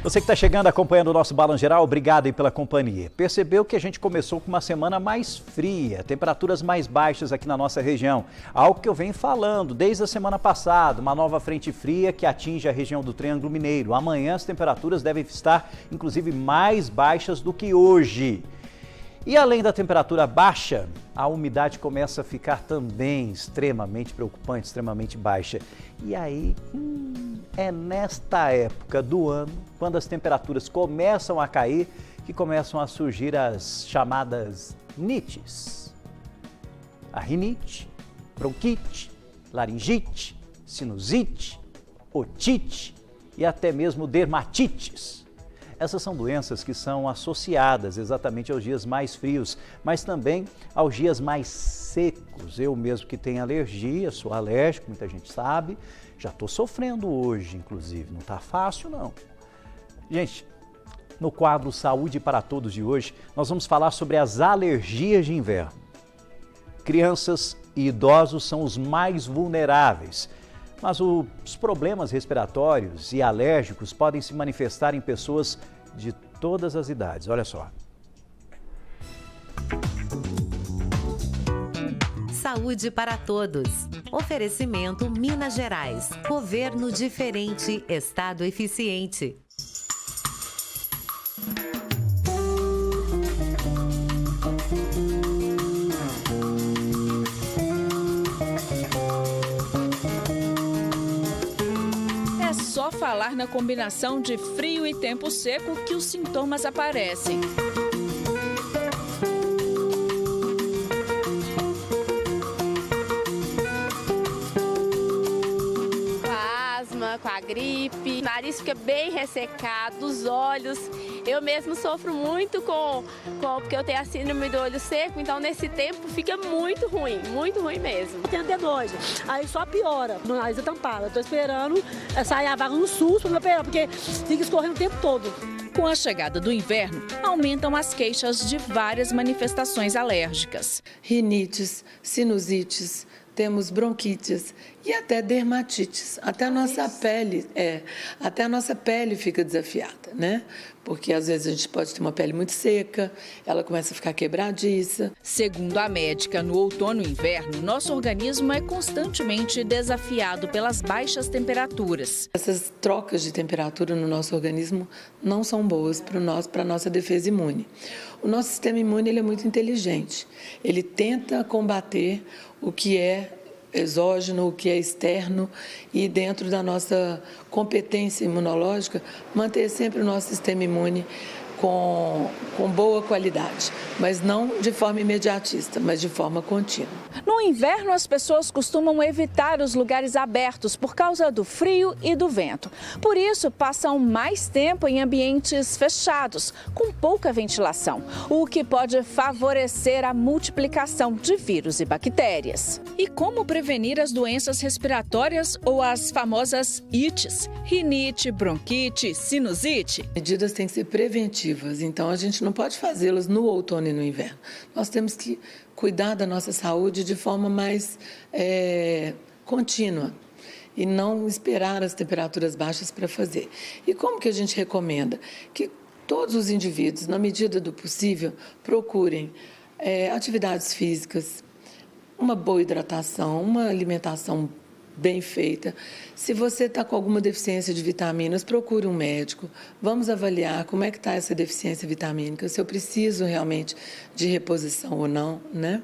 Você que está chegando, acompanhando o nosso Balanço Geral, obrigado aí pela companhia. Percebeu que a gente começou com uma semana mais fria, temperaturas mais baixas aqui na nossa região. Algo que eu venho falando desde a semana passada, uma nova frente fria que atinge a região do Triângulo Mineiro. Amanhã as temperaturas devem estar, inclusive, mais baixas do que hoje. E além da temperatura baixa, a umidade começa a ficar também extremamente preocupante, extremamente baixa. E aí, é nesta época do ano, quando as temperaturas começam a cair, que começam a surgir as chamadas nites. A rinite, bronquite, laringite, sinusite, otite e até mesmo dermatites. Essas são doenças que são associadas exatamente aos dias mais frios, mas também aos dias mais secos. Eu mesmo que tenho alergia, sou alérgico, muita gente sabe, já estou sofrendo hoje, inclusive, não está fácil não. Gente, no quadro Saúde para Todos de hoje, nós vamos falar sobre as alergias de inverno. Crianças e idosos são os mais vulneráveis. Mas os problemas respiratórios e alérgicos podem se manifestar em pessoas de todas as idades. Olha só. Saúde para todos. Oferecimento Minas Gerais. Governo diferente, Estado eficiente. Só falar na combinação de frio e tempo seco que os sintomas aparecem. Com a asma, com a gripe, o nariz fica bem ressecado, os olhos. Eu mesmo sofro muito porque eu tenho a síndrome do olho seco, então nesse tempo fica muito ruim mesmo. Tenho D2, aí só piora, o nariz é tampado. Eu tô esperando sair a vaga no SUS para me operar, porque fica escorrendo o tempo todo. Com a chegada do inverno, aumentam as queixas de várias manifestações alérgicas. Rinites, sinusites, temos bronquites e até dermatites. Até a nossa pele fica desafiada, né? Porque às vezes a gente pode ter uma pele muito seca, ela começa a ficar quebradiça. Segundo a médica, no outono e inverno, nosso organismo é constantemente desafiado pelas baixas temperaturas. Essas trocas de temperatura no nosso organismo não são boas para a nossa defesa imune. O nosso sistema imune ele é muito inteligente. Ele tenta combater o que é exógeno, o que é externo, e dentro da nossa competência imunológica, manter sempre o nosso sistema imune com boa qualidade, mas não de forma imediatista, mas de forma contínua. No inverno, as pessoas costumam evitar os lugares abertos por causa do frio e do vento. Por isso, passam mais tempo em ambientes fechados, com pouca ventilação, o que pode favorecer a multiplicação de vírus e bactérias. E como prevenir as doenças respiratórias ou as famosas ites? Rinite, bronquite, sinusite? Medidas têm que ser preventivas. Então, a gente não pode fazê-las no outono e no inverno. Nós temos que cuidar da nossa saúde de forma mais contínua e não esperar as temperaturas baixas para fazer. E como que a gente recomenda? Que todos os indivíduos, na medida do possível, procurem atividades físicas, uma boa hidratação, uma alimentação bem feita. Se você está com alguma deficiência de vitaminas, procure um médico. Vamos avaliar como é que está essa deficiência vitamínica, se eu preciso realmente de reposição ou não, né?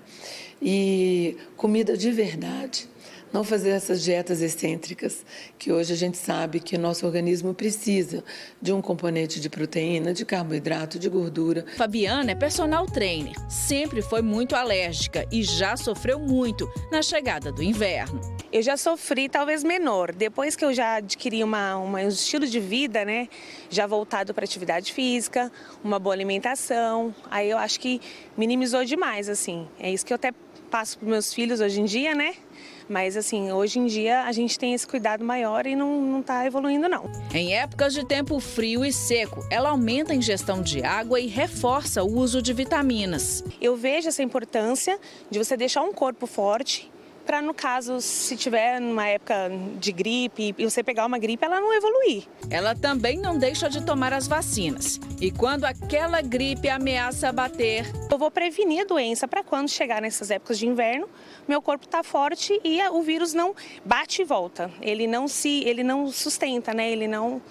E comida de verdade. Não fazer essas dietas excêntricas, que hoje a gente sabe que o nosso organismo precisa de um componente de proteína, de carboidrato, de gordura. Fabiana é personal trainer, sempre foi muito alérgica e já sofreu muito na chegada do inverno. Eu já sofri talvez menor, depois que eu já adquiri um estilo de vida, né, já voltado para atividade física, uma boa alimentação, aí eu acho que minimizou demais, assim. É isso que eu até passo para meus filhos hoje em dia, né? Mas, assim, hoje em dia a gente tem esse cuidado maior e não está evoluindo, não. Em épocas de tempo frio e seco, ela aumenta a ingestão de água e reforça o uso de vitaminas. Eu vejo essa importância de você deixar um corpo forte para, no caso, se tiver numa época de gripe e você pegar uma gripe, ela não evoluir. Ela também não deixa de tomar as vacinas. E quando aquela gripe ameaça bater, Eu vou prevenir a doença para quando chegar nessas épocas de inverno, meu corpo está forte e o vírus não bate e volta. Ele não sustenta, né? Ele não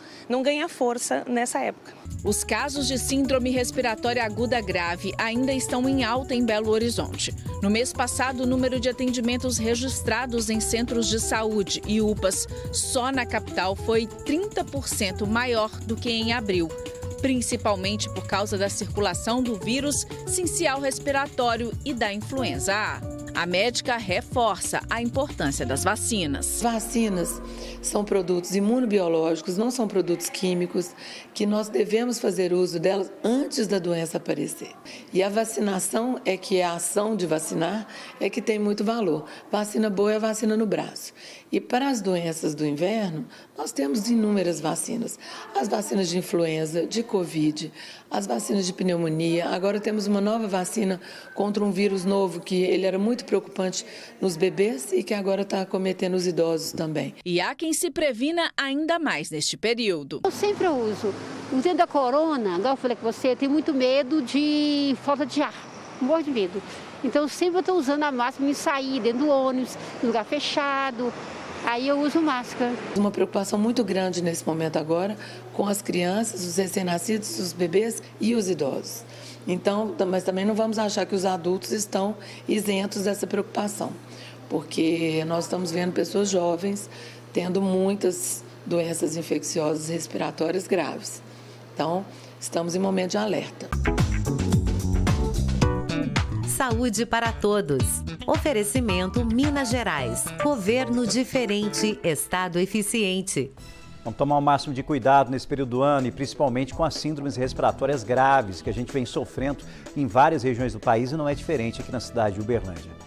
ganha força nessa época. os casos de síndrome respiratória aguda grave ainda estão em alta em Belo Horizonte. No mês passado, o número de atendimentos registrados em centros de saúde e UPAs só na capital foi 30% maior do que em abril, principalmente por causa da circulação do vírus sincial respiratório e da influenza A. A médica reforça a importância das vacinas. Vacinas são produtos imunobiológicos, não são produtos químicos, que nós devemos fazer uso delas antes da doença aparecer. E a vacinação é que a ação de vacinar é que tem muito valor. Vacina boa é a vacina no braço. E para as doenças do inverno, nós temos inúmeras vacinas. As vacinas de influenza, de Covid, as vacinas de pneumonia. Agora temos uma nova vacina contra um vírus novo que ele era muito preocupante nos bebês e que agora está acometendo os idosos também. E há quem se previna ainda mais neste período. Eu sempre uso. No tempo da corona, igual eu falei com você, eu tenho muito medo de falta de ar, morro de medo. Então eu sempre estou usando a máscara para me sair dentro do ônibus, em lugar fechado. Aí eu uso máscara. Uma preocupação muito grande nesse momento agora com as crianças, os recém-nascidos, os bebês e os idosos. Então, mas também não vamos achar que os adultos estão isentos dessa preocupação, porque nós estamos vendo pessoas jovens tendo muitas doenças infecciosas respiratórias graves. Então, estamos em momento de alerta. Saúde para todos. Oferecimento Minas Gerais. Governo diferente, Estado eficiente. Vamos tomar o máximo de cuidado nesse período do ano e principalmente com as síndromes respiratórias graves que a gente vem sofrendo em várias regiões do país e não é diferente aqui na cidade de Uberlândia.